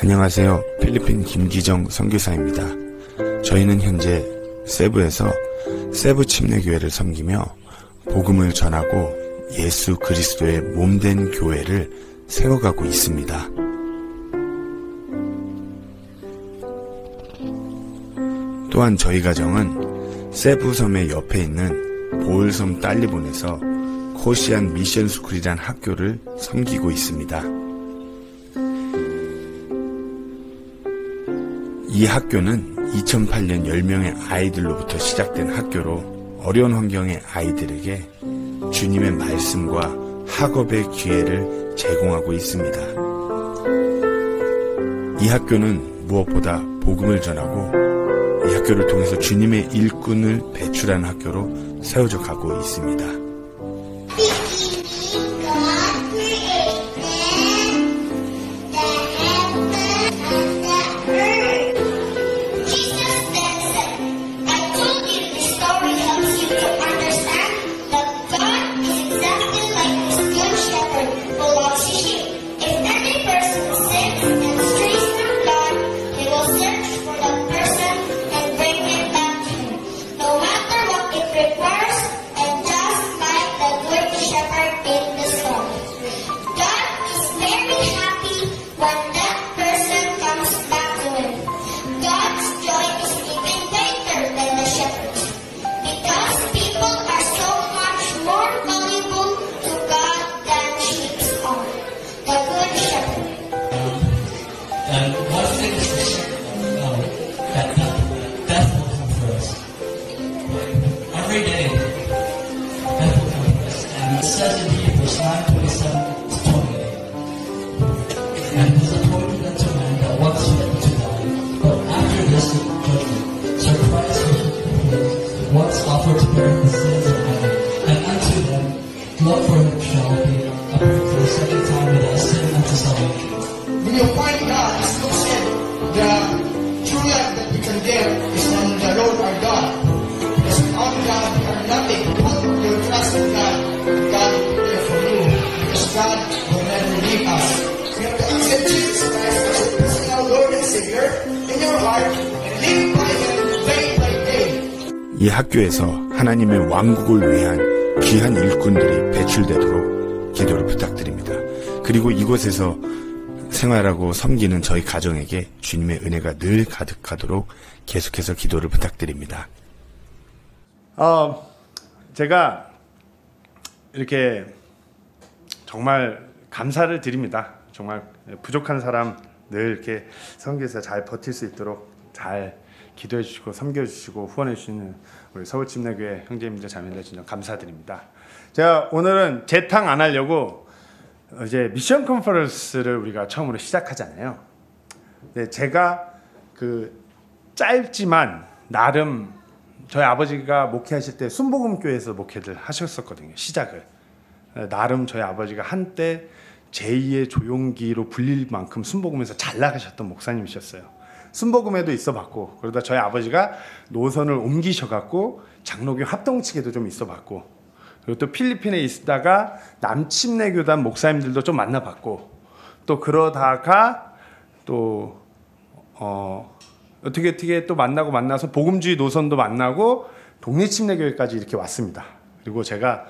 안녕하세요. 필리핀 김기정 선교사입니다. 저희는 현재 세부에서 세부 침례교회를 섬기며 복음을 전하고 예수 그리스도의 몸된 교회를 세워가고 있습니다. 또한 저희 가정은 세부 섬의 옆에 있는 보을섬 딸리본에서 코시안 미션 스쿨이란 학교를 섬기고 있습니다. 이 학교는 2008년 10명의 아이들로부터 시작된 학교로 어려운 환경의 아이들에게 주님의 말씀과 학업의 기회를 제공하고 있습니다. 이 학교는 무엇보다 복음을 전하고 이 학교를 통해서 주님의 일꾼을 배출하는 학교로 세워져 가고 있습니다. 이 학교에서 하나님의 왕국을 위한 귀한 일꾼들이 배출되도록 기도를 부탁드립니다. 그리고 이곳에서 생활하고 섬기는 저희 가정에게 주님의 은혜가 늘 가득하도록 계속해서 기도를 부탁드립니다. 제가 이렇게 정말 감사를 드립니다. 정말 부족한 사람 늘 이렇게 섬기에서 잘 버틸 수 있도록 잘 기도해 주시고 섬겨 주시고 후원해 주시는 우리 서울침례교회 형제님들 자매님들 진짜 감사드립니다. 제가 오늘은 재탕 안 하려고 이제 미션 컨퍼런스를 우리가 처음으로 시작하잖아요. 근데 제가 그 짧지만 나름 저희 아버지가 목회하실 때 순복음교회에서 목회를 하셨었거든요. 시작을 나름 저희 아버지가 한때 제2의 조용기로 불릴 만큼 순복음에서 잘 나가셨던 목사님이셨어요. 순복음에도 있어봤고 그러다 저희 아버지가 노선을 옮기셔갖고 장로교 합동측에도 좀 있어봤고 그리고 또 필리핀에 있다가 남침례교단 목사님들도 좀 만나봤고 또 그러다가 또 어떻게 또 만나서 복음주의 노선도 만나고 독립침례교회까지 이렇게 왔습니다. 그리고 제가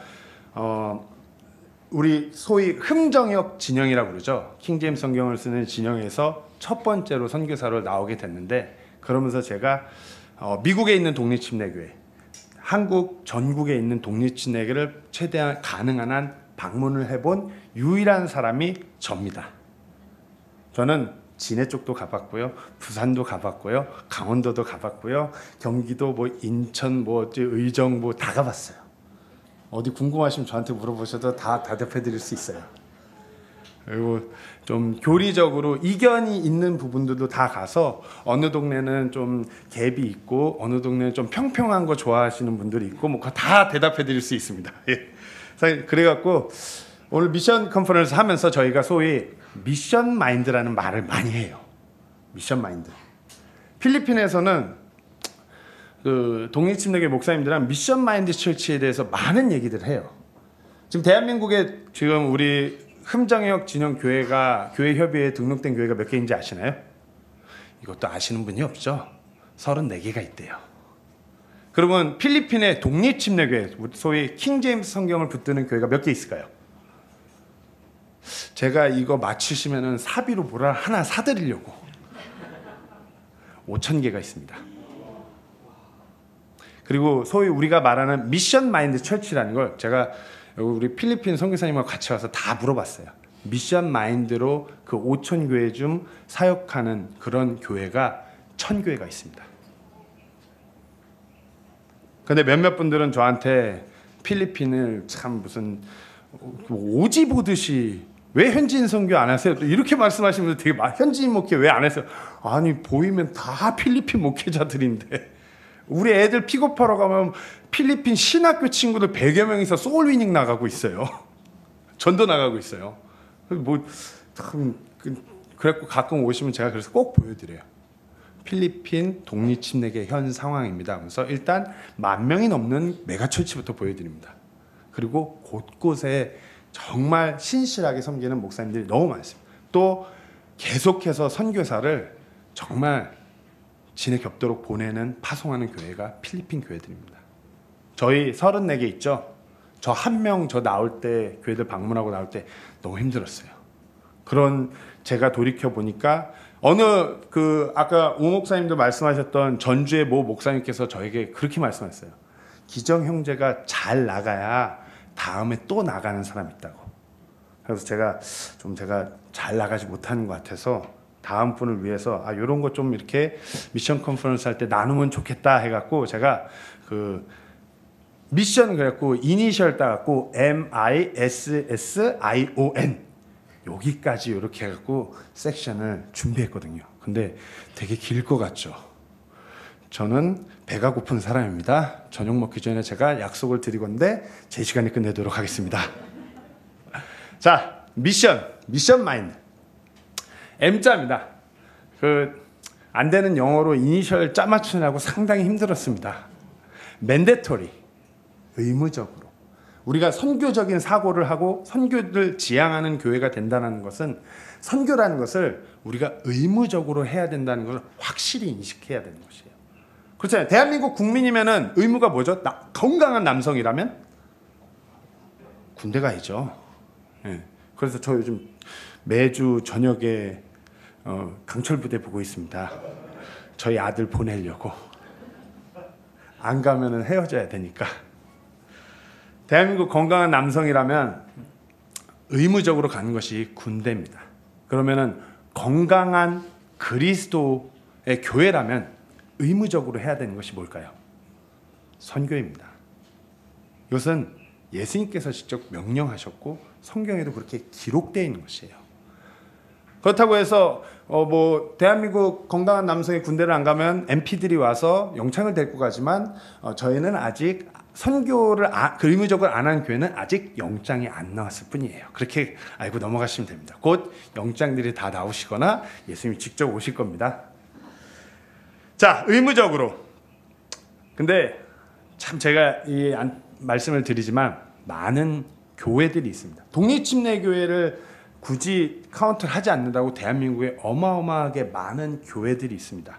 우리 소위 흠정역 진영이라고 그러죠. 킹제임스 성경을 쓰는 진영에서 첫 번째로 선교사로 나오게 됐는데 그러면서 제가 미국에 있는 독립침례교회, 한국 전국에 있는 독립침례교회를 최대한 가능한 한 방문을 해본 유일한 사람이 접니다. 저는 진해 쪽도 가봤고요, 부산도 가봤고요, 강원도도 가봤고요, 경기도 인천 의정 다 가봤어요. 어디 궁금하시면 저한테 물어보셔도 다 대답해드릴 수 있어요. 그리고 좀 교리적으로 이견이 있는 부분들도 다 가서 어느 동네는 좀 갭이 있고 어느 동네는 좀 평평한 거 좋아하시는 분들이 있고 그거 다 대답해드릴 수 있습니다. 예. 그래갖고 오늘 미션 컨퍼런스 하면서 저희가 소위 미션 마인드라는 말을 많이 해요. 미션 마인드. 필리핀에서는 그 독립침례교회 목사님들은 미션 마인드 처치에 대해서 많은 얘기들을 해요. 지금 대한민국에 지금 우리 흠정역 진영 교회가 교회협의회에 등록된 교회가 몇 개인지 아시나요? 이것도 아시는 분이 없죠? 34개가 있대요. 그러면 필리핀의 독립침례교회, 소위 킹제임스 성경을 붙드는 교회가 몇 개 있을까요? 제가 이거 맞추시면은 사비로 뭐라 하나 사드리려고 5,000개가 있습니다. 그리고 소위 우리가 말하는 미션 마인드 철치라는 걸 제가 우리 필리핀 선교사님과 같이 와서 다 물어봤어요. 미션 마인드로 그 5,000교회 중 사역하는 그런 교회가 1,000교회가 있습니다. 근데 몇몇 분들은 저한테 필리핀을 참 무슨 오지 보듯이 왜 현지인 선교 안 하세요? 또 이렇게 말씀하시면서 되게 현지인 목회 왜 안 하세요? 아니 보이면 다 필리핀 목회자들인데 우리 애들 픽업하러 가면 필리핀 신학교 친구들 100여 명이서 소울위닝 나가고 있어요. 전도 나가고 있어요. 그래갖고 가끔 오시면 제가 그래서 꼭 보여드려요. 필리핀 독립침례계 현 상황입니다. 그래서 일단 10,000명이 넘는 메가철치부터 보여드립니다. 그리고 곳곳에 정말 신실하게 섬기는 목사님들이 너무 많습니다. 또 계속해서 선교사를 정말 진에 겹도록 보내는 파송하는 교회가 필리핀 교회들입니다. 저희 34개 있죠. 저 한 명 저 나올 때 교회들 방문하고 나올 때 너무 힘들었어요. 그런 제가 돌이켜 보니까 어느 아까 우 목사님도 말씀하셨던 전주의 모 목사님께서 저에게 그렇게 말씀하셨어요. 기정 형제가 잘 나가야 다음에 또 나가는 사람이 있다고. 그래서 제가 잘 나가지 못하는 것 같아서 다음 분을 위해서 이런 거 좀 이렇게 미션 컨퍼런스 할 때 나누면 좋겠다 해갖고 제가 그 미션 그래갖고 이니셜 따갖고 MISSION 여기까지 이렇게 해갖고 섹션을 준비했거든요. 근데 되게 길 것 같죠? 저는 배가 고픈 사람입니다. 저녁 먹기 전에 제가 약속을 드리건데 제 시간에 끝내도록 하겠습니다. 자, 미션 마인드. M자입니다. 안 되는 영어로 이니셜 짜 맞추느라고 상당히 힘들었습니다. mandatory, 의무적으로. 우리가 선교적인 사고를 하고 선교를 지향하는 교회가 된다는 것은 선교라는 것을 우리가 의무적으로 해야 된다는 걸 확실히 인식해야 되는 것이에요. 그렇잖아요. 대한민국 국민이면은 의무가 뭐죠? 건강한 남성이라면 군대 가야죠. 네. 그래서 저 요즘 매주 저녁에 강철부대 보고 있습니다. 저희 아들 보내려고. 안 가면은 헤어져야 되니까. 대한민국 건강한 남성이라면 의무적으로 가는 것이 군대입니다. 그러면은 건강한 그리스도의 교회라면 의무적으로 해야 되는 것이 뭘까요? 선교입니다. 이것은 예수님께서 직접 명령하셨고 성경에도 그렇게 기록되어 있는 것이에요. 그렇다고 해서 대한민국 건강한 남성이 군대를 안 가면 MP들이 와서 영창을 데리고 가지만 저희는 아직 선교를 의무적으로 안 한 교회는 아직 영장이 안 나왔을 뿐이에요. 그렇게 알고 넘어가시면 됩니다. 곧 영장들이 다 나오시거나 예수님이 직접 오실 겁니다. 자, 의무적으로. 근데 참 제가 말씀을 드리지만 많은 교회들이 있습니다. 독립침례교회를 굳이 카운트를 하지 않는다고 대한민국에 어마어마하게 많은 교회들이 있습니다.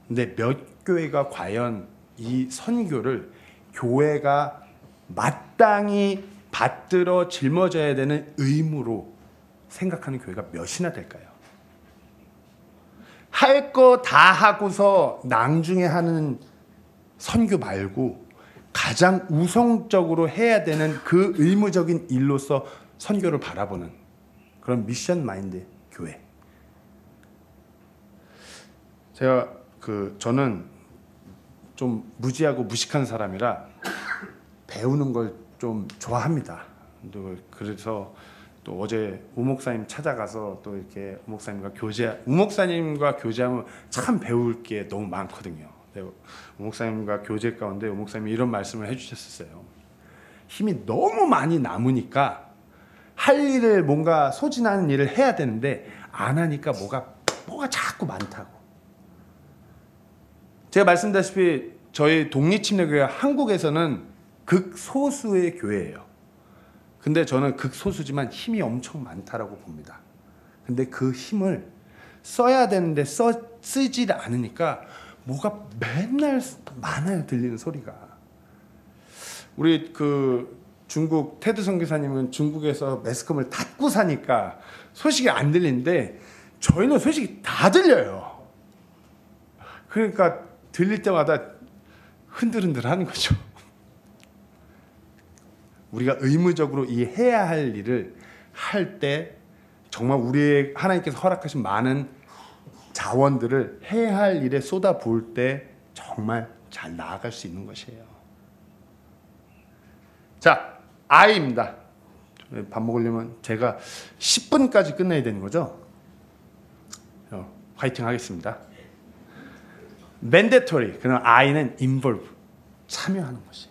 근데 몇 교회가 과연 이 선교를 교회가 마땅히 받들어 짊어져야 되는 의무로 생각하는 교회가 몇이나 될까요? 할 거 다 하고서 낭중에 하는 선교 말고 가장 우선적으로 해야 되는 그 의무적인 일로서 선교를 바라보는 그런 미션 마인드 교회. 저는 좀 무지하고 무식한 사람이라 배우는 걸 좀 좋아합니다. 그래서 또 어제 우 목사님 찾아가서 또 이렇게 우 목사님과 교제하면 참 배울 게 너무 많거든요. 우 목사님과 교제 가운데 우 목사님이 이런 말씀을 해주셨어요. 힘이 너무 많이 남으니까 할 일을 뭔가 소진하는 일을 해야 되는데 안 하니까 뭐가 자꾸 많다고. 제가 말씀드렸다시피 저희 독립침례교회 한국에서는 극소수의 교회예요. 근데 저는 극소수지만 힘이 엄청 많다라고 봅니다. 근데 그 힘을 써야 되는데 쓰질 않으니까 뭐가 맨날 많아요, 들리는 소리가. 우리 그 중국 테드 선교사님은 중국에서 매스컴을 닫고 사니까 소식이 안 들리는데 저희는 소식이 다 들려요. 그러니까 들릴 때마다 흔들흔들 하는 거죠. 우리가 의무적으로 이 해야 할 일을 할 때 정말 우리의 하나님께서 허락하신 많은 자원들을 해야 할 일에 쏟아 부을 때 정말 잘 나아갈 수 있는 것이에요. 자, I입니다. 밥 먹으려면 제가 10분까지 끝내야 되는 거죠? 화이팅 하겠습니다. mandatory. 그럼 I는 involve. 참여하는 것이에요.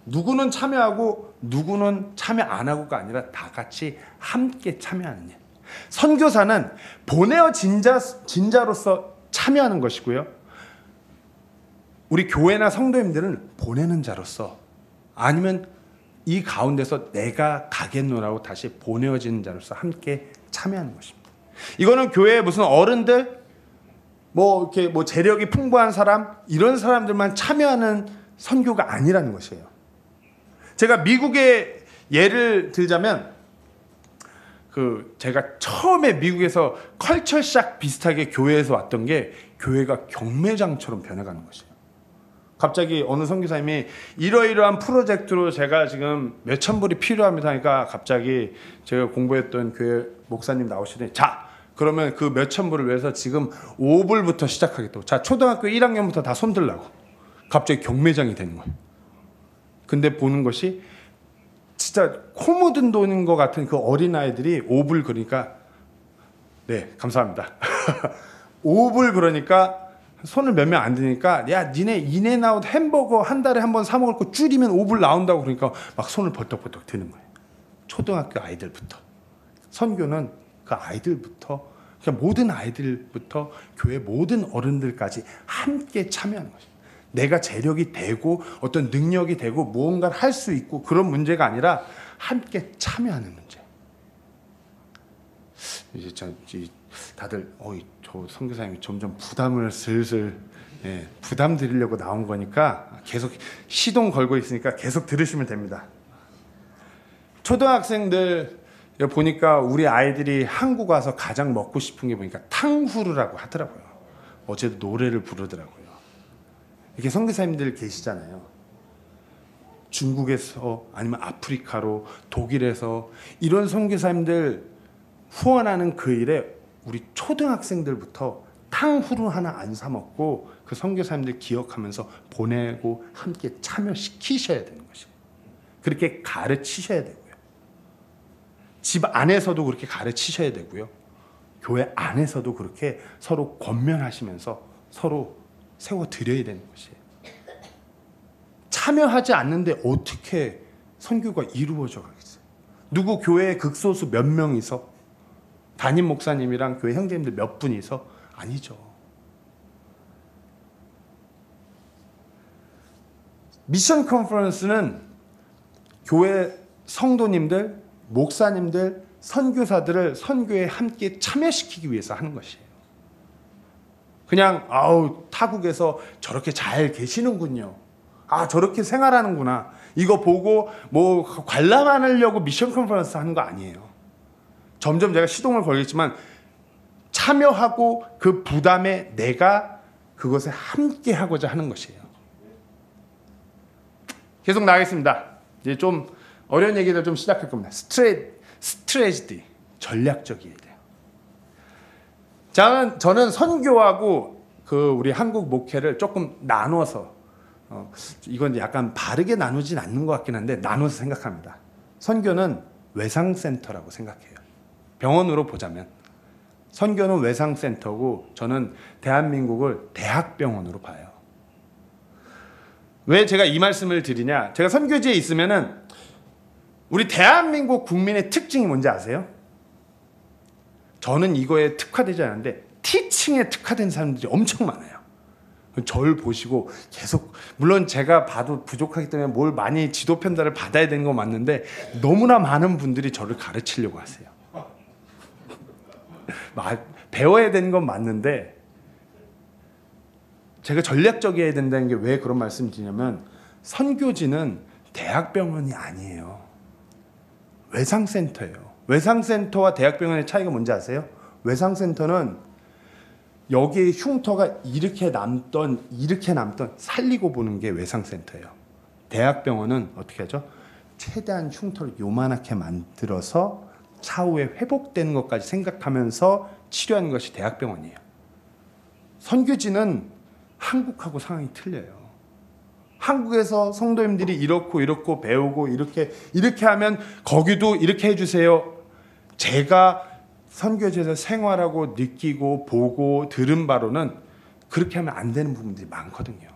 누구는 참여하고 누구는 참여 안 하고가 아니라 다 같이 함께 참여하는 일. 선교사는 보내어 진자로서 참여하는 것이고요. 우리 교회나 성도님들은 보내는 자로서 아니면 이 가운데서 내가 가겠노라고 다시 보내어지는 자로서 함께 참여하는 것입니다. 이거는 교회에 무슨 어른들, 이렇게 재력이 풍부한 사람, 이런 사람들만 참여하는 선교가 아니라는 것이에요. 제가 미국의 예를 들자면, 제가 처음에 미국에서 컬처샥 비슷하게 교회에서 왔던 게 교회가 경매장처럼 변해가는 것이에요. 갑자기 어느 선교사님이 이러이러한 프로젝트로 제가 지금 몇천 불이 필요합니다 하니까 갑자기 제가 공부했던 교회 목사님 나오시더니, 자, 그러면 그 몇천 불을 위해서 지금 5불부터 시작하겠다고. 자, 초등학교 1학년부터 다 손들라고. 갑자기 경매장이 되는 거예요. 근데 보는 것이 진짜 코 묻은 돈인 것 같은 그 어린아이들이 5불 그러니까, 네, 감사합니다. 5불 그러니까 손을 몇 명 안 드니까, 야, 니네 인앤아웃 햄버거 한 달에 한 번 사 먹을 거 줄이면 5불 나온다고 그러니까 막 손을 벌떡벌떡 드는 거예요. 초등학교 아이들부터. 선교는 그 아이들부터, 그냥 모든 아이들부터 교회 모든 어른들까지 함께 참여하는 것입니다. 내가 재력이 되고 어떤 능력이 되고 무언가를 할 수 있고 그런 문제가 아니라 함께 참여하는 문제. 이제 다들 저 선교사님이 점점 부담을 슬슬 부담 드리려고 나온 거니까 계속 시동 걸고 있으니까 계속 들으시면 됩니다. 초등학생들 보니까 우리 아이들이 한국 와서 가장 먹고 싶은 게 보니까 탕후루라고 하더라고요. 어제도 노래를 부르더라고요. 이렇게 선교사님들 계시잖아요. 중국에서 아니면 아프리카로 독일에서 이런 선교사님들 후원하는 그 일에 우리 초등학생들부터 탕후루 하나 안 사 먹고 그 선교사님들 기억하면서 보내고 함께 참여시키셔야 되는 것이에요. 그렇게 가르치셔야 되고요. 집 안에서도 그렇게 가르치셔야 되고요. 교회 안에서도 그렇게 서로 권면하시면서 서로 세워드려야 되는 것이에요. 참여하지 않는데 어떻게 선교가 이루어져 가겠어요? 누구 교회에 극소수 몇 명이서 담임 목사님이랑 교회 형제님들 몇 분이서? 아니죠. 미션 컨퍼런스는 교회 성도님들, 목사님들, 선교사들을 선교에 함께 참여시키기 위해서 하는 것이에요. 그냥 타국에서 저렇게 잘 계시는군요. 저렇게 생활하는구나. 이거 보고 관람하려고 미션 컨퍼런스 하는 거 아니에요. 점점 제가 시동을 걸겠지만 참여하고 그 부담에 내가 그것에 함께 하고자 하는 것이에요. 계속 나가겠습니다. 이제 좀 어려운 얘기들 좀 시작할 겁니다. 스트레지디, 전략적이어야 돼요. 저는 선교하고 우리 한국 목회를 조금 나눠서 이건 약간 바르게 나누진 않는 것 같긴 한데 나눠서 생각합니다. 선교는 외상센터라고 생각해요. 병원으로 보자면 선교는 외상센터고 저는 대한민국을 대학병원으로 봐요. 왜 제가 이 말씀을 드리냐? 제가 선교지에 있으면은 우리 대한민국 국민의 특징이 뭔지 아세요? 저는 이거에 특화되지 않은데 티칭에 특화된 사람들이 엄청 많아요. 절 보시고 계속, 물론 제가 봐도 부족하기 때문에 뭘 많이 지도 편달을 받아야 되는 건 맞는데 너무나 많은 분들이 저를 가르치려고 하세요. 배워야 되는 건 맞는데 제가 전략적이어야 된다는 게 왜 그런 말씀 드리냐면, 선교지는 대학병원이 아니에요. 외상센터예요. 외상센터와 대학병원의 차이가 뭔지 아세요? 외상센터는 여기에 흉터가 이렇게 남던 살리고 보는 게 외상센터예요. 대학병원은 어떻게 하죠? 최대한 흉터를 요만하게 만들어서 차후에 회복되는 것까지 생각하면서 치료하는 것이 대학병원이에요. 선교지는 한국하고 상황이 틀려요. 한국에서 성도님들이 이렇고 배우고 이렇게 하면 거기도 이렇게 해주세요. 제가 선교지에서 생활하고 느끼고 보고 들은 바로는 그렇게 하면 안 되는 부분들이 많거든요.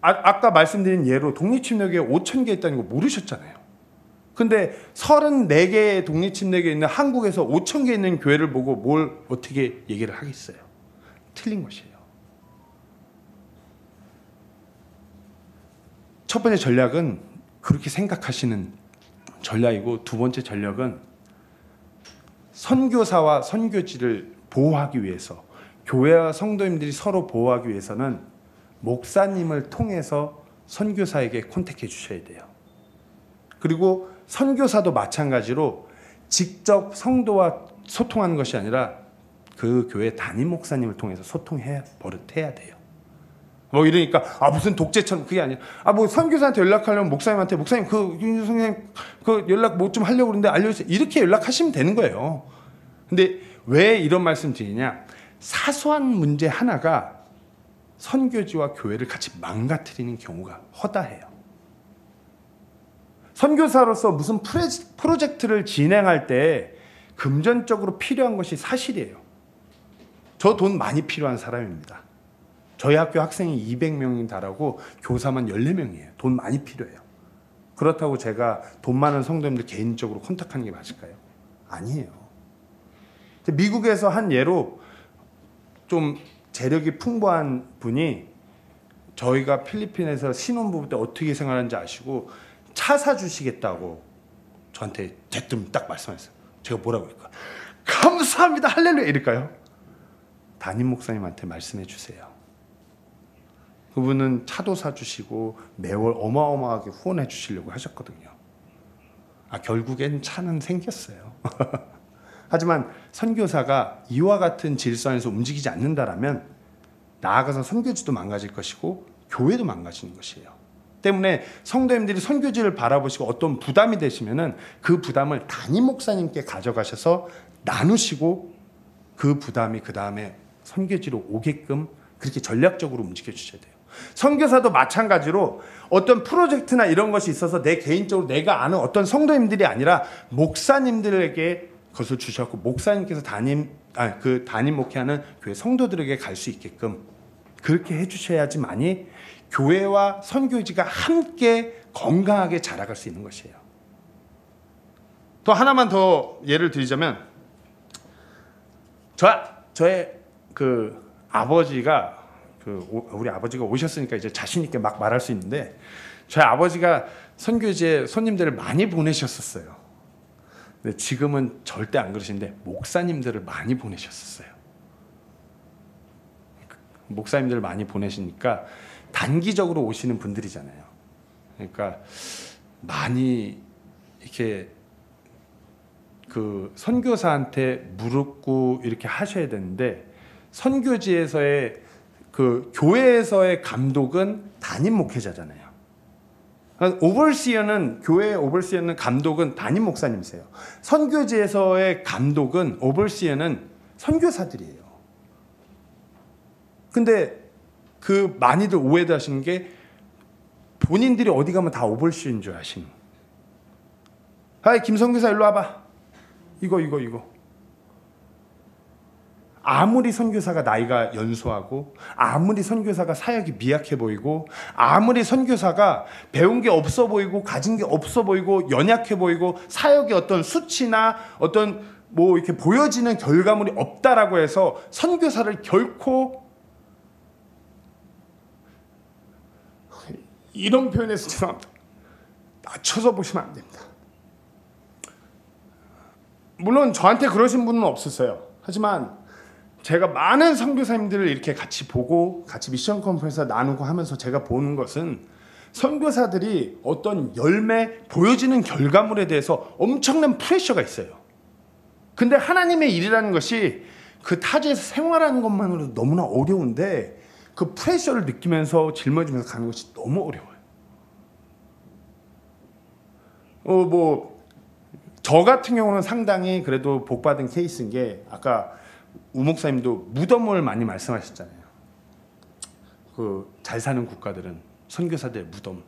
아까 말씀드린 예로 독립침례교회 5,000개 있다는 거 모르셨잖아요. 근데 34개의 독립침례교회 있는 한국에서 5,000개 있는 교회를 보고 뭘 어떻게 얘기를 하겠어요? 틀린 것이에요. 첫 번째 전략은 그렇게 생각하시는 전략이고, 두 번째 전략은 선교사와 선교지를 보호하기 위해서, 교회와 성도님들이 서로 보호하기 위해서는 목사님을 통해서 선교사에게 컨택해 주셔야 돼요. 그리고 선교사도 마찬가지로 직접 성도와 소통하는 것이 아니라 그 교회 담임 목사님을 통해서 버릇해야 돼요. 뭐 이러니까 무슨 독재처럼, 그게 아니라 뭐 선교사한테 연락하려면 목사님한테, 목사님 선생님 연락 뭐 좀 하려고 그러는데 알려주세요, 이렇게 연락하시면 되는 거예요. 근데 왜 이런 말씀 드리냐, 사소한 문제 하나가 선교지와 교회를 같이 망가뜨리는 경우가 허다해요. 선교사로서 무슨 프로젝트를 진행할 때 금전적으로 필요한 것이 사실이에요. 저 돈 많이 필요한 사람입니다. 저희 학교 학생이 200명이 달하고 교사만 14명이에요. 돈 많이 필요해요. 그렇다고 제가 돈 많은 성도님들 개인적으로 컨택하는 게 맞을까요? 아니에요. 미국에서 한 예로 좀 재력이 풍부한 분이 저희가 필리핀에서 신혼부부 때 어떻게 생활하는지 아시고 차 사주시겠다고 저한테 대뜸 딱 말씀하셨어요. 제가 뭐라고 할까요? 감사합니다, 할렐루야 이럴까요? 담임 목사님한테 말씀해 주세요. 그분은 차도 사주시고 매월 어마어마하게 후원해 주시려고 하셨거든요. 결국엔 차는 생겼어요. 하지만 선교사가 이와 같은 질서 안에서 움직이지 않는다라면 나아가서 선교지도 망가질 것이고 교회도 망가지는 것이에요. 때문에 성도님들이 선교지를 바라보시고 어떤 부담이 되시면은 그 부담을 담임 목사님께 가져가셔서 나누시고 그 부담이 그 다음에 선교지로 오게끔 그렇게 전략적으로 움직여 주셔야 돼요. 선교사도 마찬가지로 어떤 프로젝트나 이런 것이 있어서 내 개인적으로 내가 아는 어떤 성도님들이 아니라 목사님들에게 그것을 주셨고, 목사님께서 담임 목회하는 교회 성도들에게 갈 수 있게끔 그렇게 해주셔야지만이 교회와 선교지가 함께 건강하게 자라갈 수 있는 것이에요. 또 하나만 더 예를 드리자면, 저의 아버지가 우리 아버지가 오셨으니까 이제 자신 있게 막 말할 수 있는데, 저희 아버지가 선교지에 손님들을 많이 보내셨었어요. 근데 지금은 절대 안 그러시는데 목사님들을 많이 보내셨었어요. 목사님들을 많이 보내시니까 단기적으로 오시는 분들이잖아요. 그러니까 많이 이렇게 선교사한테 무릎 이렇게 하셔야 되는데, 선교지에서의 교회에서의 감독은 담임 목회자잖아요. 오버시어는, 교회의 오버시어는 감독은 담임 목사님이세요. 선교지에서의 감독은, 오버시어는 선교사들이에요. 근데 많이들 오해도 하시는 게, 본인들이 어디 가면 다 오버시어인 줄 아시는. 김선교사 일로 와봐. 이거. 아무리 선교사가 나이가 연소하고, 아무리 선교사가 사역이 미약해 보이고, 아무리 선교사가 배운 게 없어 보이고, 가진 게 없어 보이고, 연약해 보이고, 사역의 어떤 수치나 어떤 이렇게 보여지는 결과물이 없다라고 해서 선교사를 결코 이런 표현에서 죄송합니다. 낮춰서 보시면 안 됩니다. 물론 저한테 그러신 분은 없었어요. 하지만 제가 많은 선교사님들을 이렇게 같이 보고 같이 미션 컨퍼런스 나누고 하면서 제가 보는 것은 선교사들이 어떤 열매 보여지는 결과물에 대해서 엄청난 프레셔가 있어요. 근데 하나님의 일이라는 것이 그 타지에서 생활하는 것만으로도 너무나 어려운데 그 프레셔를 느끼면서 짊어지면서 가는 것이 너무 어려워요. 저 같은 경우는 상당히 그래도 복받은 케이스인 게 아까 우 목사님도 무덤을 많이 말씀하셨잖아요. 그 잘 사는 국가들은 선교사들의 무덤.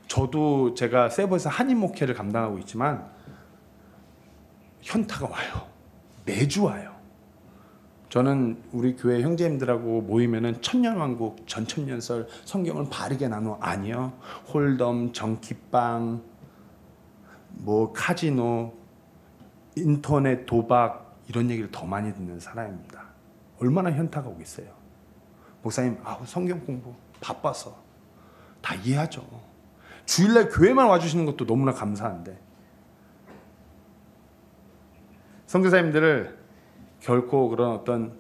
저도 제가 세버에서 한인 목회를 감당하고 있지만 현타가 와요. 매주 와요. 저는 우리 교회 형제님들하고 모이면은 천년왕국, 전천년설 성경을 바르게 나누어 아니요. 홀덤, 정키빵, 뭐 카지노, 인터넷 도박 이런 얘기를 더 많이 듣는 사람입니다. 얼마나 현타가 오겠어요. 목사님, 성경 공부 바빠서 다 이해하죠. 주일날 교회만 와주시는 것도 너무나 감사한데 선교사님들을 결코 그런 어떤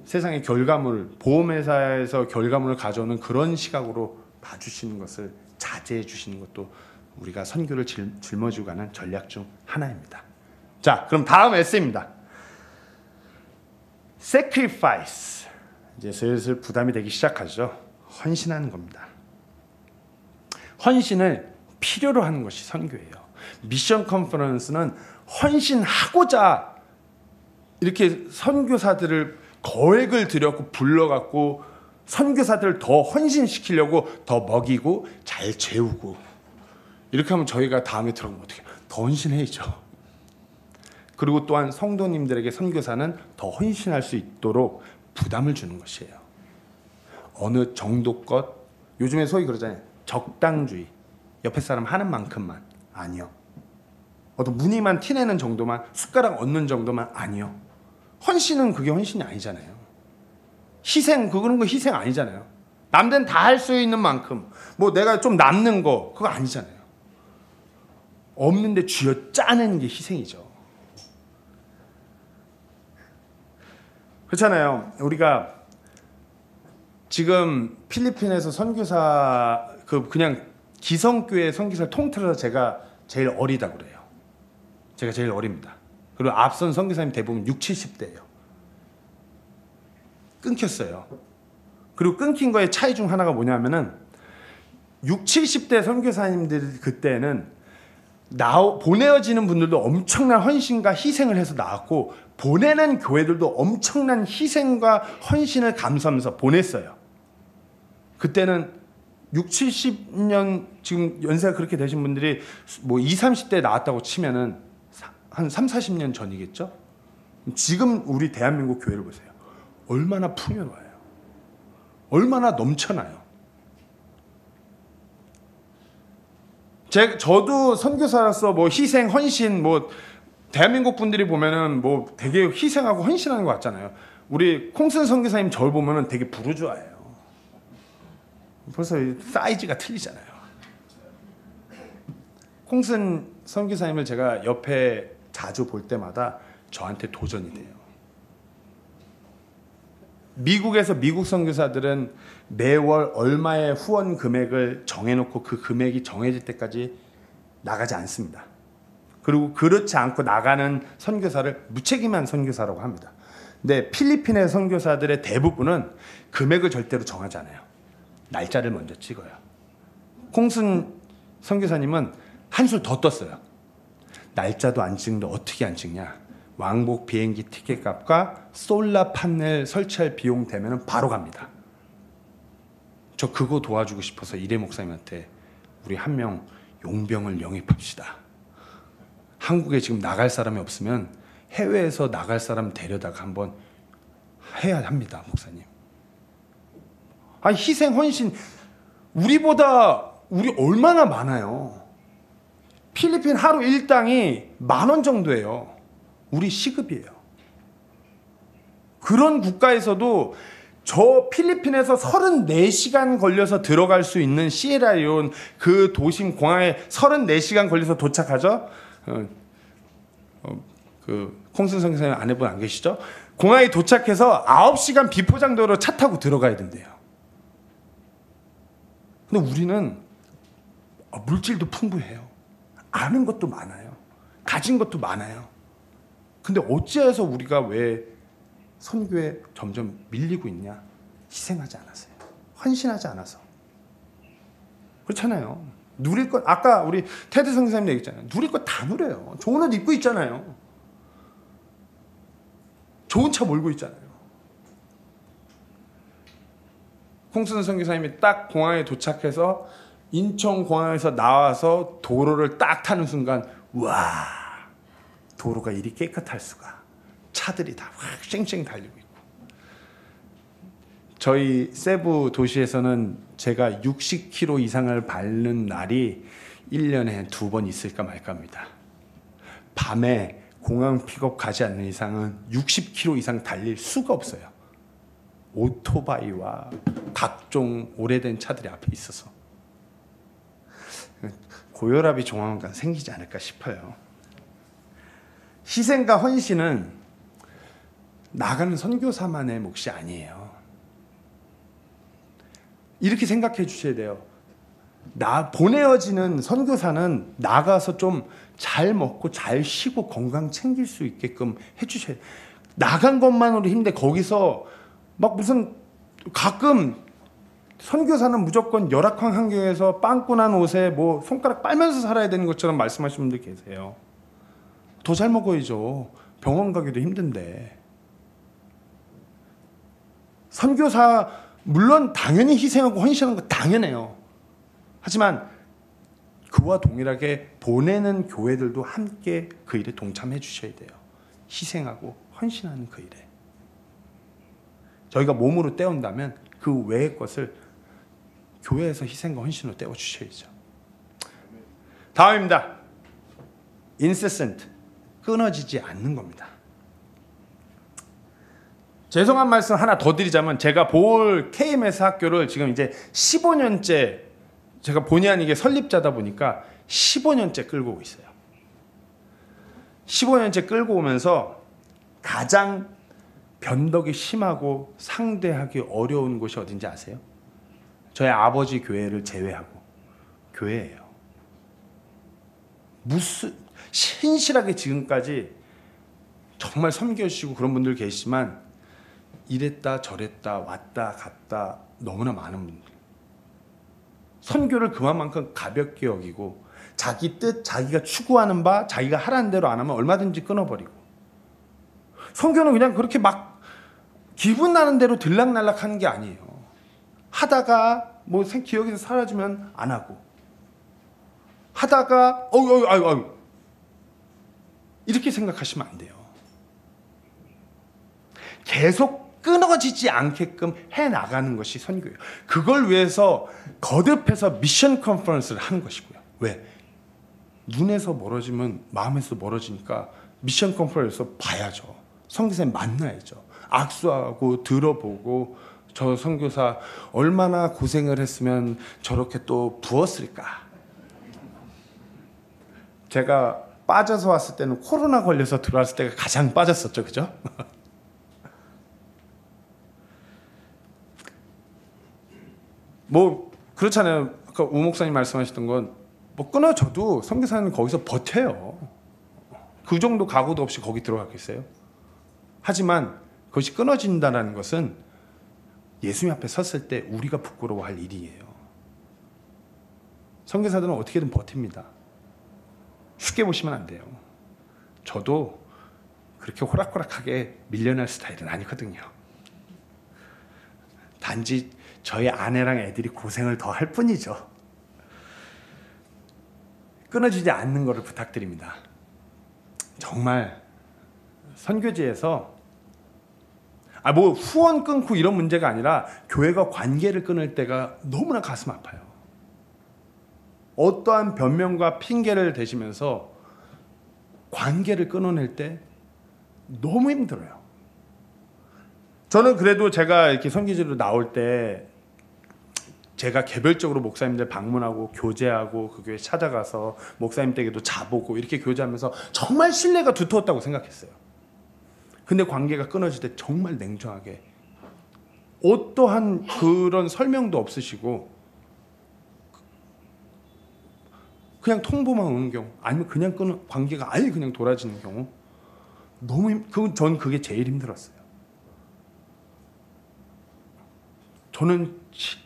세상의 결과물, 보험회사에서 결과물을 가져오는 그런 시각으로 봐주시는 것을 자제해 주시는 것도 우리가 선교를 짊어지고 가는 전략 중 하나입니다. 자, 그럼 다음 에세이입니다. sacrifice. 이제 슬슬 부담이 되기 시작하죠. 헌신하는 겁니다. 헌신을 필요로 하는 것이 선교예요. 미션 컨퍼런스는 헌신하고자 이렇게 선교사들을 거액을 들였고 불러갖고 선교사들을 더 헌신시키려고 더 먹이고 잘 재우고 이렇게 하면 저희가 다음에 들어가면 어떻게 더 헌신해야죠. 그리고 또한 성도님들에게 선교사는 더 헌신할 수 있도록 부담을 주는 것이에요. 어느 정도껏 요즘에 소위 그러잖아요. 적당주의. 옆에 사람 하는 만큼만. 아니요. 어떤 무늬만 티내는 정도만, 숟가락 얹는 정도만. 아니요. 헌신은 그게 헌신이 아니잖아요. 희생, 그런 거 희생 아니잖아요. 남들은 다 할 수 있는 만큼 뭐 내가 좀 남는 거 그거 아니잖아요. 없는데 쥐어 짜내는 게 희생이죠. 그렇잖아요. 우리가 지금 필리핀에서 선교사 그냥 기성교회 선교사를 통틀어서 제가 제일 어리다고 그래요. 제가 제일 어립니다. 그리고 앞선 선교사님 대부분 60, 70대예요. 끊겼어요. 그리고 끊긴 거의 차이 중 하나가 뭐냐면은 60, 70대 선교사님들 그때는 보내어지는 분들도 엄청난 헌신과 희생을 해서 나왔고 보내는 교회들도 엄청난 희생과 헌신을 감수하면서 보냈어요. 그때는 60, 70년 지금 연세가 그렇게 되신 분들이 뭐 20, 30대에 나왔다고 치면은 한 3, 40년 전이겠죠? 지금 우리 대한민국 교회를 보세요. 얼마나 풍요로워요. 얼마나 넘쳐나요. 저도 선교사로서 뭐 희생, 헌신, 뭐 대한민국 분들이 보면은 뭐 되게 희생하고 헌신하는 것 같잖아요. 우리 콩슨 선교사님 저를 보면은 되게 부르주아예요. 벌써 사이즈가 틀리잖아요. 콩슨 선교사님을 제가 옆에 자주 볼 때마다 저한테 도전이 돼요. 미국에서 미국 선교사들은 매월 얼마의 후원 금액을 정해놓고 그 금액이 정해질 때까지 나가지 않습니다. 그리고 그렇지 않고 나가는 선교사를 무책임한 선교사라고 합니다. 근데 필리핀의 선교사들의 대부분은 금액을 절대로 정하지 않아요. 날짜를 먼저 찍어요. 콩순 선교사님은 한술 더 떴어요. 날짜도 안 찍는데 어떻게 안 찍냐? 왕복 비행기 티켓 값과 솔라 판넬 설치할 비용 되면 바로 갑니다. 저 그거 도와주고 싶어서 이래 목사님한테 우리 한 명 용병을 영입합시다. 한국에 지금 나갈 사람이 없으면 해외에서 나갈 사람 데려다가 한번 해야 합니다, 목사님. 아니 희생 헌신 우리 얼마나 많아요. 필리핀 하루 일당이 10,000원 정도예요. 우리 시급이에요. 그런 국가에서도 저 필리핀에서 34시간 걸려서 들어갈 수 있는 시에라리온 그 도심 공항에 34시간 걸려서 도착하죠. 그 콩순 선생님 아내분 안 계시죠? 공항에 도착해서 9시간 비포장도로 차 타고 들어가야 된대요. 근데 우리는 물질도 풍부해요. 아는 것도 많아요. 가진 것도 많아요. 근데 어찌해서 우리가 왜 선교에 점점 밀리고 있냐? 희생하지 않았어요. 헌신하지 않아서. 그렇잖아요. 누릴 것, 아까 우리 테드 선생님 얘기했잖아요. 누릴 것 다 누려요. 좋은 옷 입고 있잖아요. 좋은 차 몰고 있잖아요. 홍순 선교사님이 딱 공항에 도착해서 인천공항에서 나와서 도로를 딱 타는 순간 와, 도로가 이리 깨끗할 수가. 차들이 다 확 쌩쌩 달리고 있고. 저희 세부 도시에서는 제가 60km 이상을 밟는 날이 1년에 2번 있을까 말까입니다. 밤에 공항 픽업 가지 않는 이상은 60km 이상 달릴 수가 없어요. 오토바이와 각종 오래된 차들이 앞에 있어서 고혈압이 조만간 생기지 않을까 싶어요. 희생과 헌신은 나가는 선교사만의 몫이 아니에요. 이렇게 생각해 주셔야 돼요. 보내어지는 선교사는 나가서 좀 잘 먹고 잘 쉬고 건강 챙길 수 있게끔 해주셔야 돼요. 나간 것만으로 힘든데 거기서 막 무슨 가끔 선교사는 무조건 열악한 환경에서 빵꾸난 옷에 뭐 손가락 빨면서 살아야 되는 것처럼 말씀하시는 분들 계세요. 더 잘 먹어야죠. 병원 가기도 힘든데. 선교사 물론 당연히 희생하고 헌신하는 거 당연해요. 하지만 그와 동일하게 보내는 교회들도 함께 그 일에 동참해 주셔야 돼요. 희생하고 헌신하는 그 일에. 저희가 몸으로 때운다면 그 외의 것을 교회에서 희생과 헌신으로 때워 주셔야죠. 다음입니다. incessant, 끊어지지 않는 겁니다. 죄송한 말씀 하나 더 드리자면 제가 볼 KMS 학교를 지금 이제 15년째 제가 본의 아니게 설립자다 보니까 15년째 끌고 오고 있어요. 15년째 끌고 오면서 가장 변덕이 심하고 상대하기 어려운 곳이 어딘지 아세요? 저희 아버지 교회를 제외하고 교회예요. 무슨 신실하게 지금까지 정말 섬겨주시고 그런 분들 계시지만 이랬다 저랬다 왔다 갔다 너무나 많은 분들. 선교를 그만큼 가볍게 여기고 자기 뜻, 자기가 추구하는 바, 자기가 하라는 대로 안 하면 얼마든지 끊어버리고. 선교는 그냥 그렇게 막 기분 나는 대로 들락날락 하는 게 아니에요. 하다가 뭐 기억에서 사라지면 안 하고 하다가 아유 이렇게 생각하시면 안 돼요. 계속 끊어지지 않게끔 해나가는 것이 선교예요. 그걸 위해서 거듭해서 미션 컨퍼런스를 하는 것이고요. 왜? 눈에서 멀어지면 마음에서 멀어지니까 미션 컨퍼런스에서 봐야죠. 선교사님 만나야죠. 악수하고 들어보고 저 선교사 얼마나 고생을 했으면 저렇게 또 부었을까. 제가 빠져서 왔을 때는 코로나 걸려서 들어왔을 때가 가장 빠졌었죠. 그죠? 뭐 그렇잖아요. 아까 우 목사님 말씀하셨던 건 뭐 끊어져도 선교사는 거기서 버텨요. 그 정도 각오도 없이 거기 들어가겠어요? 하지만 그것이 끊어진다는 것은 예수님 앞에 섰을 때 우리가 부끄러워할 일이에요. 선교사들은 어떻게든 버팁니다. 쉽게 보시면 안 돼요. 저도 그렇게 호락호락하게 밀려날 스타일은 아니거든요. 단지 저희 아내랑 애들이 고생을 더 할 뿐이죠. 끊어지지 않는 것을 부탁드립니다. 정말 선교지에서 뭐 후원 끊고 이런 문제가 아니라 교회가 관계를 끊을 때가 너무나 가슴 아파요. 어떠한 변명과 핑계를 대시면서 관계를 끊어낼 때 너무 힘들어요. 저는 그래도 제가 이렇게 선교지로 나올 때 제가 개별적으로 목사님들 방문하고 교제하고 그 교회 찾아가서 목사님 댁에도 자보고 이렇게 교제하면서 정말 신뢰가 두터웠다고 생각했어요. 근데 관계가 끊어질 때 정말 냉정하게 어떠한 그런 설명도 없으시고 그냥 통보만 오는 경우, 아니면 그냥 끊은 관계가 아예 그냥 돌아지는 경우, 전 그게 제일 힘들었어요. 저는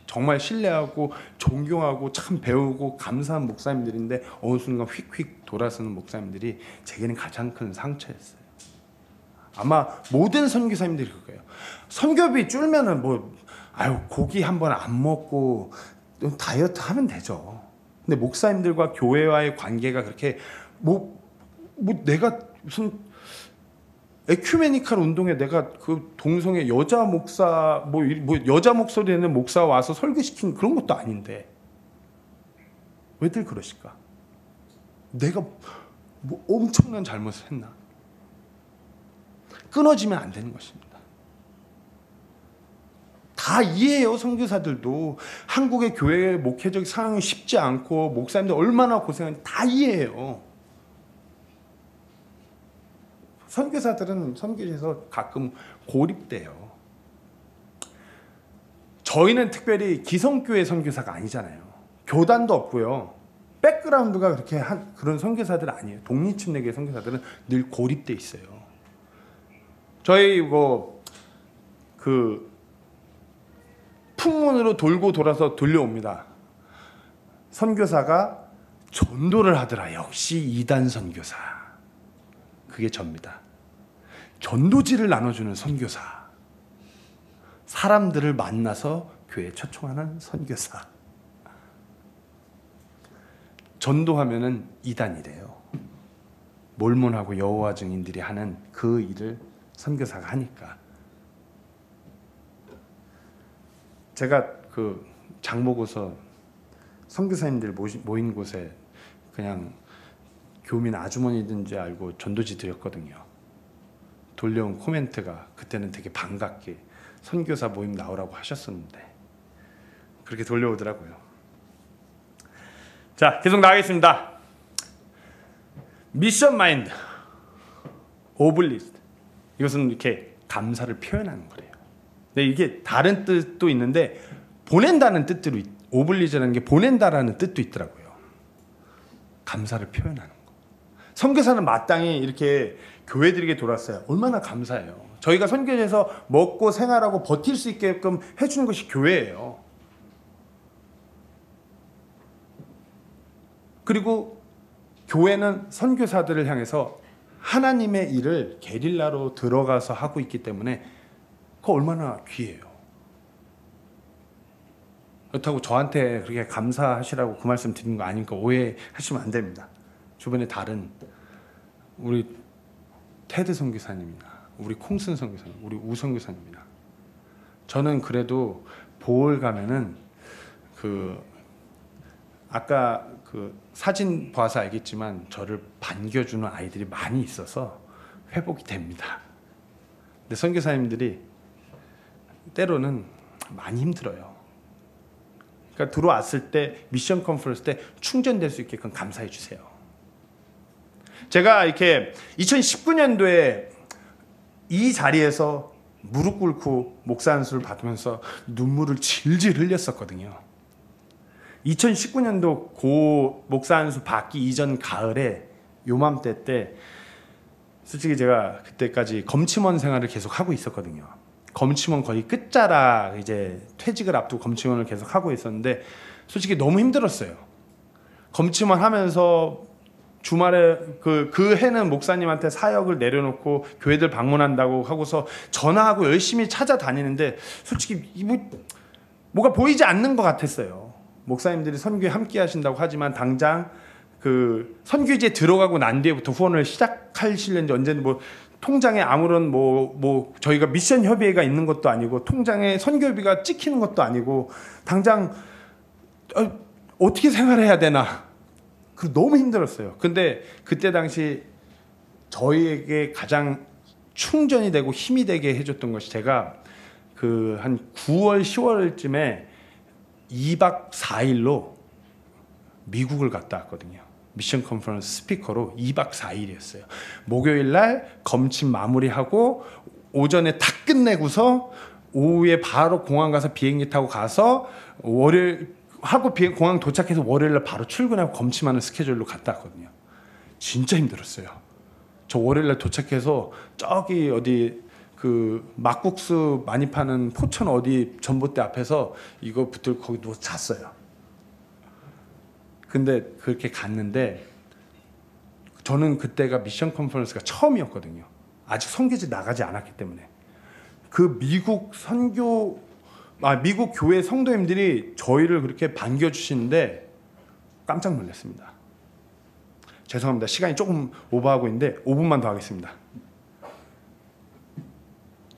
정말 신뢰하고 존경하고 참 배우고 감사한 목사님들인데 어느 순간 휙휙 돌아서는 목사님들이 제게는 가장 큰 상처였어요. 아마 모든 선교사님들이 그거예요. 선교비 줄면은 고기 한 번 안 먹고 다이어트 하면 되죠. 근데 목사님들과 교회와의 관계가 그렇게 내가 무슨 에큐메니칼 운동에 내가 그 동성애 여자 목사 여자 목소리 내는 목사 와서 설교시킨 그런 것도 아닌데 왜들 그러실까? 내가 엄청난 잘못을 했나? 끊어지면 안 되는 것입니다. 다 이해해요. 선교사들도 한국의 교회 목회적 상황이 쉽지 않고 목사님들 얼마나 고생하는지 다 이해해요. 선교사들은 선교지에서 가끔 고립돼요. 저희는 특별히 기성교회 선교사가 아니잖아요. 교단도 없고요. 백그라운드가 그렇게 그런 선교사들 아니에요. 독립침례교회 선교사들은 늘 고립돼 있어요. 저희 풍문으로 돌고 돌아서 들려옵니다. 선교사가 전도를 하더라. 역시 이단 선교사. 그게 접니다. 전도지를 나눠주는 선교사. 사람들을 만나서 교회에 초청하는 선교사. 전도하면은 이단이래요. 몰몬하고 여호와 증인들이 하는 그 일을 선교사가 하니까. 제가 그 장보고서 선교사님들 모인 곳에 그냥 교민 아주머니든지 알고 전도지 드렸거든요. 돌려온 코멘트가 그때는 되게 반갑게 선교사 모임 나오라고 하셨었는데 그렇게 돌려오더라고요. 자, 계속 나가겠습니다. 미션 마인드, 오블리스트. 이것은 이렇게 감사를 표현하는 거래요. 근데 이게 다른 뜻도 있는데 보낸다는 뜻대로 오블리즈라는 게 보낸다라는 뜻도 있더라고요. 감사를 표현하는 거. 선교사는 마땅히 이렇게 교회들에게 돌았어요. 얼마나 감사해요. 저희가 선교지에서 먹고 생활하고 버틸 수 있게끔 해주는 것이 교회예요. 그리고 교회는 선교사들을 향해서 하나님의 일을 게릴라로 들어가서 하고 있기 때문에 그거 얼마나 귀해요. 그렇다고 저한테 그렇게 감사하시라고 그 말씀 드린 거 아니니까 오해하시면 안 됩니다. 주변에 다른 우리 테드 선교사님이나 우리 콩슨 선교사님, 우리 우 선교사님이나 저는 그래도 보홀 가면은 아까 사진 봐서 알겠지만 저를 반겨주는 아이들이 많이 있어서 회복이 됩니다. 근데 선교사님들이 때로는 많이 힘들어요. 그러니까 들어왔을 때 미션 컨퍼런스 때 충전될 수 있게끔 감사해 주세요. 제가 이렇게 2019년도에 이 자리에서 무릎 꿇고 목사 안수를 받으면서 눈물을 질질 흘렸었거든요. 2019년도 고 목사 안수 받기 이전 가을에 요맘때 때 솔직히 제가 그때까지 검침원 생활을 계속 하고 있었거든요. 검침원 거의 끝자락 이제 퇴직을 앞두고 검침원을 계속 하고 있었는데 솔직히 너무 힘들었어요. 검침원 하면서 주말에 그 해는 목사님한테 사역을 내려놓고 교회들 방문한다고 하고서 전화하고 열심히 찾아다니는데 솔직히 뭐가 보이지 않는 것 같았어요. 목사님들이 선교에 함께 하신다고 하지만 당장 그 선교지에 들어가고 난 뒤에부터 후원을 시작하시려는지 언제는 통장에 아무런 저희가 미션 협의회가 있는 것도 아니고 통장에 선교비가 찍히는 것도 아니고 당장 어떻게 생활해야 되나 너무 힘들었어요. 근데 그때 당시 저희에게 가장 충전이 되고 힘이 되게 해줬던 것이 제가 그 한 9월 10월쯤에 2박 4일로 미국을 갔다 왔거든요. 미션 컨퍼런스 스피커로 2박 4일이었어요. 목요일 날 검침 마무리하고 오전에 다 끝내고서 오후에 바로 공항 가서 비행기 타고 가서 월요일 하고 공항 도착해서 월요일 날 바로 출근하고 검침하는 스케줄로 갔다 왔거든요. 진짜 힘들었어요. 저 월요일 날 도착해서 저기 어디 그 막국수 많이 파는 포천 어디 전봇대 앞에서 이거 붙들고 거기 누워 잤어요. 근데 그렇게 갔는데 저는 그때가 미션 컨퍼런스가 처음이었거든요. 아직 선교지 나가지 않았기 때문에 그 미국 미국 교회 성도님들이 저희를 그렇게 반겨주시는데 깜짝 놀랐습니다. 죄송합니다. 시간이 조금 오버하고 있는데 5분만 더 하겠습니다.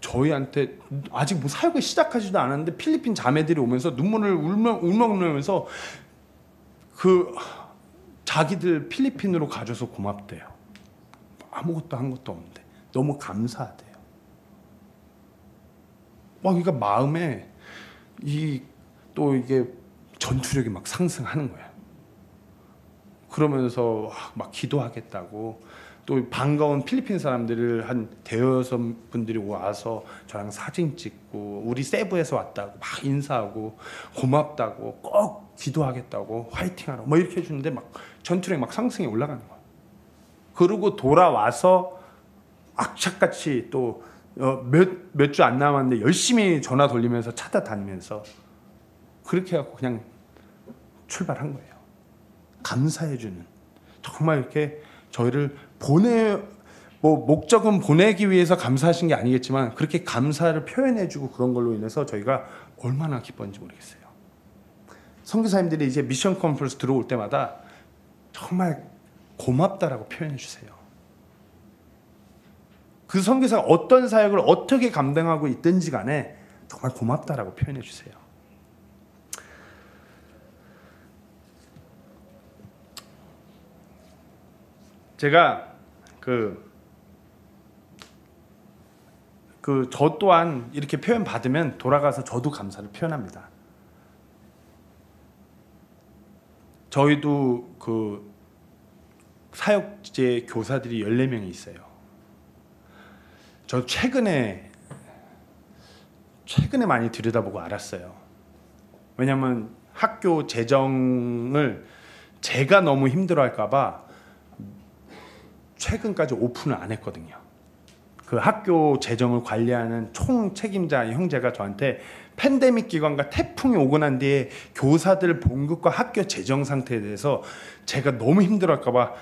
저희한테 아직 뭐 사역을 시작하지도 않았는데 필리핀 자매들이 오면서 눈물을 울먹울면서 그 자기들 필리핀으로 가줘서 고맙대요. 아무것도 한 것도 없는데 너무 감사하대요. 그러니까 마음에 또 이게 전투력이 막 상승하는 거예요. 그러면서 막 기도하겠다고 또 반가운 필리핀 사람들을 한 대여섯 분들이 와서 저랑 사진 찍고 우리 세부에서 왔다고 막 인사하고 고맙다고 꼭 기도하겠다고 화이팅하라고 뭐 이렇게 해주는데 막 전투력이 막 상승해 올라가는 거예요. 그러고 돌아와서 악착같이 또 몇 주 안 남았는데 열심히 전화 돌리면서 찾아다니면서 그렇게 해갖고 그냥 출발한 거예요. 감사해주는 정말 이렇게 저희를 목적은 보내기 위해서 감사하신 게 아니겠지만 그렇게 감사를 표현해주고 그런 걸로 인해서 저희가 얼마나 기뻤는지 모르겠어요. 선교사님들이 이제 미션 컨퍼런스 들어올 때마다 정말 고맙다라고 표현해 주세요. 그 선교사가 어떤 사역을 어떻게 감당하고 있든지 간에 정말 고맙다라고 표현해 주세요. 제가 저 또한 이렇게 표현 받으면 돌아가서 저도 감사를 표현합니다. 저희도 그 사역제 교사들이 14명이 있어요. 저 최근에 많이 들여다보고 알았어요. 왜냐하면 학교 재정을 제가 너무 힘들어할까 봐 최근까지 오픈을 안 했거든요. 그 학교 재정을 관리하는 총 책임자 형제가 저한테 팬데믹 기간과 태풍이 오고 난 뒤에 교사들 봉급과 학교 재정 상태에 대해서 제가 너무 힘들어할까 봐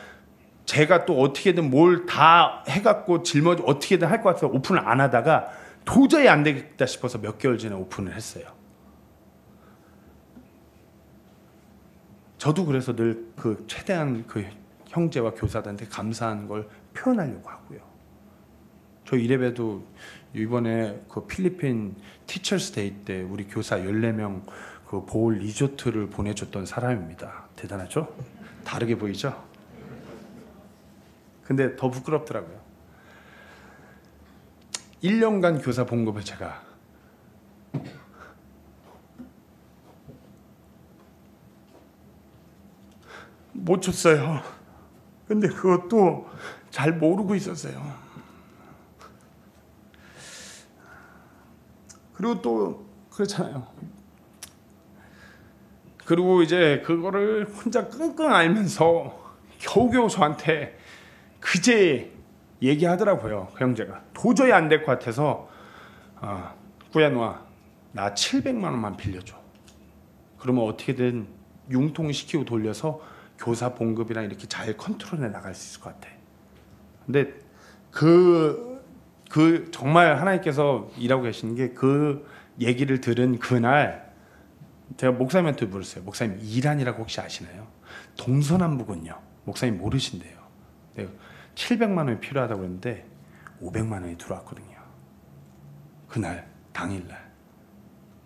제가 또 어떻게든 뭘 다 해갖고 짊어지 어떻게든 할 것 같아서 오픈을 안 하다가 도저히 안 되겠다 싶어서 몇 개월 전에 오픈을 했어요. 저도 그래서 늘 그 최대한 그 형제와 교사들한테 감사한 걸 표현하려고 하고요. 저 이래봬도 이번에 그 필리핀 티처스 데이 때 우리 교사 14명 그 보홀 리조트를 보내줬던 사람입니다. 대단하죠? 다르게 보이죠? 근데 더 부끄럽더라고요. 1년간 교사 봉급을 제가 못 줬어요. 근데 그것도 잘 모르고 있었어요. 그리고 또 그렇잖아요. 그리고 이제 그거를 혼자 끙끙 앓면서 겨우겨우 저한테 그제 얘기하더라고요. 그 형제가 도저히 안 될 것 같아서 꾸야노아 나 700만 원만 빌려줘. 그러면 어떻게든 융통시키고 돌려서 교사 봉급이랑 이렇게 잘 컨트롤해 나갈 수 있을 것 같아. 근데 그 정말 하나님께서 일하고 계시는 게 그 얘기를 들은 그날 제가 목사님한테 물었어요. 목사님 이란이라고 혹시 아시나요? 동서남북은요. 목사님 모르신대요. 700만 원이 필요하다고 했는데 500만 원이 들어왔거든요. 그날 당일날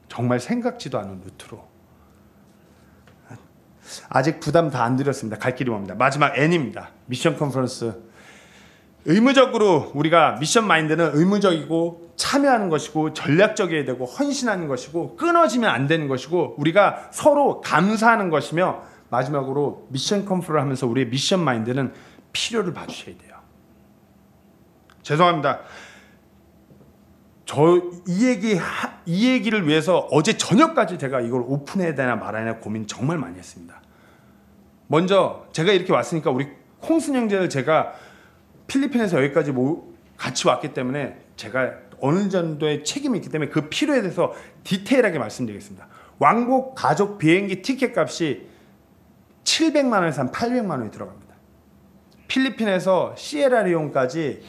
정말 생각지도 않은 루트로. 아직 부담 다 안 드렸습니다. 갈 길이 멉니다. 마지막 N입니다. 미션 컨퍼런스 의무적으로 우리가 미션 마인드는 의무적이고 참여하는 것이고 전략적이어야 되고 헌신하는 것이고 끊어지면 안 되는 것이고 우리가 서로 감사하는 것이며 마지막으로 미션 컨프를 하면서 우리의 미션 마인드는 필요를 봐주셔야 돼요. 죄송합니다. 이 얘기를 위해서 어제 저녁까지 제가 이걸 오픈해야 되나 말아야 되나 고민 정말 많이 했습니다. 먼저 제가 이렇게 왔으니까 우리 콩순 형제를 제가 필리핀에서 여기까지 같이 왔기 때문에 제가 어느 정도의 책임이 있기 때문에 그 필요에 대해서 디테일하게 말씀드리겠습니다. 왕복 가족 비행기 티켓 값이 700만 원에서 한 800만 원이 들어갑니다. 필리핀에서 시에라리온까지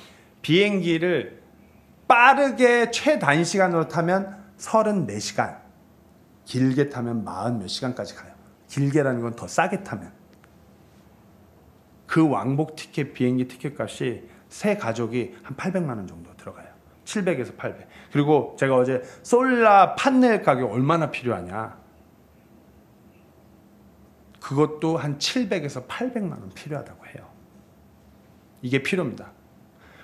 비행기를 빠르게 최단시간으로 타면 34시간, 길게 타면 40 몇 시간까지 가요. 길게라는 건 더 싸게 타면. 그 왕복 티켓, 비행기 티켓 값이 세 가족이 한 800만 원 정도 들어가요. 700에서 800. 그리고 제가 어제 솔라 판넬 가격 얼마나 필요하냐. 그것도 한 700에서 800만 원 필요하다고 해요. 이게 필요입니다.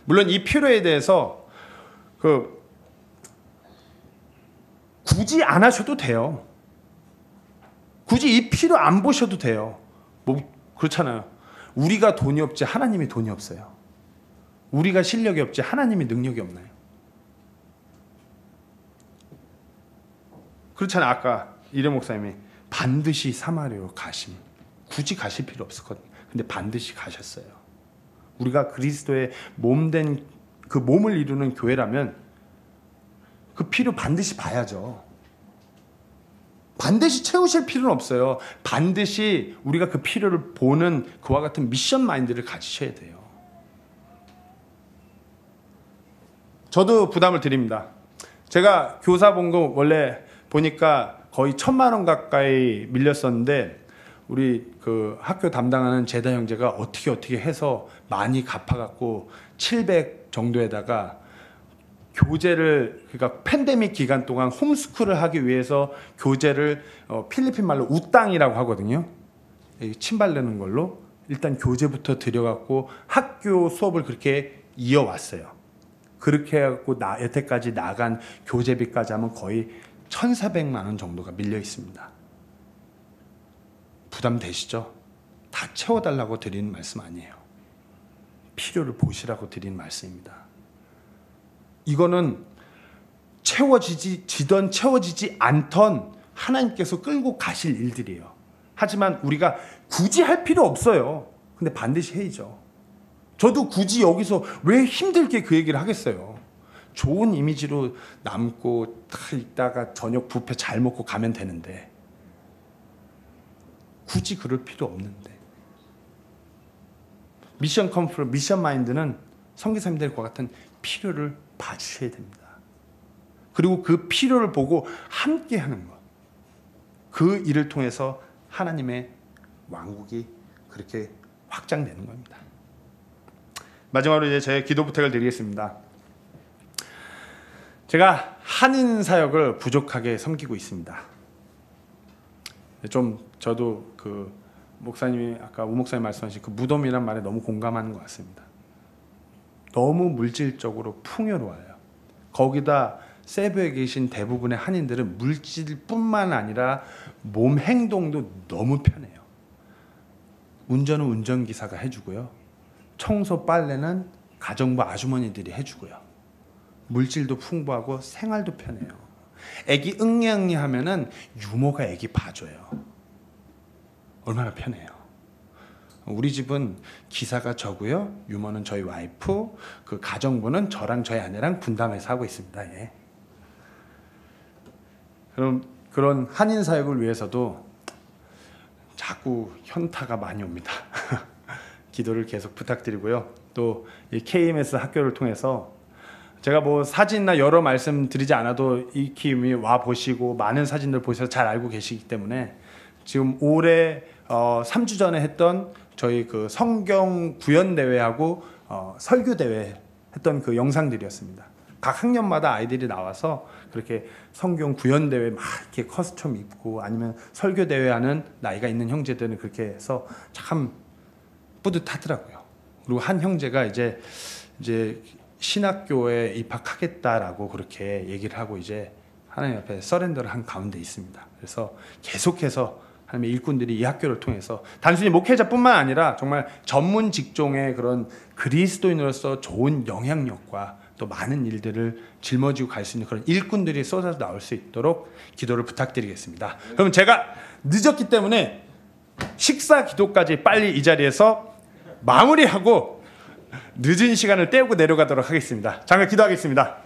물론 이 필요에 대해서 굳이 안 하셔도 돼요. 굳이 이 필요 안 보셔도 돼요. 뭐 그렇잖아요. 우리가 돈이 없지 하나님이 돈이 없어요. 우리가 실력이 없지 하나님이 능력이 없나요? 그렇잖아요. 아까 이래 목사님이 반드시 사마리아로 가심. 굳이 가실 필요 없었거든요. 근데 반드시 가셨어요. 우리가 그리스도의 몸된 그 몸을 이루는 교회라면 그 필요 반드시 봐야죠. 반드시 채우실 필요는 없어요. 반드시 우리가 그 필요를 보는 그와 같은 미션 마인드를 가지셔야 돼요. 저도 부담을 드립니다. 제가 교사 본거 원래 보니까 거의 1,000만 원 가까이 밀렸었는데 우리 그 학교 담당하는 제다 형제가 어떻게 해서 많이 갚아갖고 700 정도에다가 교재를, 그러니까 팬데믹 기간 동안 홈스쿨을 하기 위해서 교재를 필리핀 말로 우땅이라고 하거든요. 침 바르는 걸로 일단 교재부터 들여갖고 학교 수업을 그렇게 이어왔어요. 그렇게 해갖고 여태까지 나간 교재비까지 하면 거의 1,400만 원 정도가 밀려 있습니다. 부담되시죠? 다 채워달라고 드리는 말씀 아니에요. 필요를 보시라고 드리는 말씀입니다. 이거는 채워지던 채워지지 않던 하나님께서 끌고 가실 일들이에요. 하지만 우리가 굳이 할 필요 없어요. 근데 반드시 해야죠. 저도 굳이 여기서 왜 힘들게 그 얘기를 하겠어요. 좋은 이미지로 남고 다 있다가 저녁 뷔페 잘 먹고 가면 되는데 굳이 그럴 필요 없는데. 미션 컨프로, 미션 마인드는 선교사님들과 같은 필요를 봐주셔야 됩니다. 그리고 그 필요를 보고 함께 하는 것. 그 일을 통해서 하나님의 왕국이 그렇게 확장되는 겁니다. 마지막으로 이제 제 기도 부탁을 드리겠습니다. 제가 한인 사역을 부족하게 섬기고 있습니다. 좀 저도 그 목사님이 아까 우 목사님 말씀하신 그 무덤이란 말에 너무 공감하는 것 같습니다. 너무 물질적으로 풍요로워요. 거기다 세부에 계신 대부분의 한인들은 물질뿐만 아니라 몸 행동도 너무 편해요. 운전은 운전기사가 해주고요. 청소 빨래는 가정부 아주머니들이 해주고요. 물질도 풍부하고 생활도 편해요. 애기 응애응애 하면은 유모가 애기 봐줘요. 얼마나 편해요. 우리 집은 기사가 저고요. 유모는 저희 와이프, 그 가정부는 저랑 저희 아내랑 분담해서 하고 있습니다. 예. 그럼 그런 한인 사역을 위해서도 자꾸 현타가 많이 옵니다. 기도를 계속 부탁드리고요. 또 이 KMS 학교를 통해서 제가 뭐 사진이나 여러 말씀 드리지 않아도 이 팀이 와 보시고 많은 사진들 보셔서 잘 알고 계시기 때문에 지금 올해 3주 전에 했던 저희 그 성경 구연 대회하고 설교 대회 했던 그 영상들이었습니다. 각 학년마다 아이들이 나와서 그렇게 성경 구연 대회 막 이렇게 커스텀 입고 아니면 설교 대회 하는 나이가 있는 형제들은 그렇게 해서 참 뿌듯하더라고요. 그리고 한 형제가 이제 신학교에 입학하겠다라고 그렇게 얘기를 하고 이제 하나님 앞에 서렌더를 한 가운데 있습니다. 그래서 계속해서 하나님의 일꾼들이 이 학교를 통해서 단순히 목회자뿐만 아니라 정말 전문 직종의 그런 그리스도인으로서 좋은 영향력과 또 많은 일들을 짊어지고 갈 수 있는 그런 일꾼들이 쏟아져 나올 수 있도록 기도를 부탁드리겠습니다. 그럼 제가 늦었기 때문에 식사 기도까지 빨리 이 자리에서 마무리하고 늦은 시간을 때우고 내려가도록 하겠습니다. 잠깐 기도하겠습니다.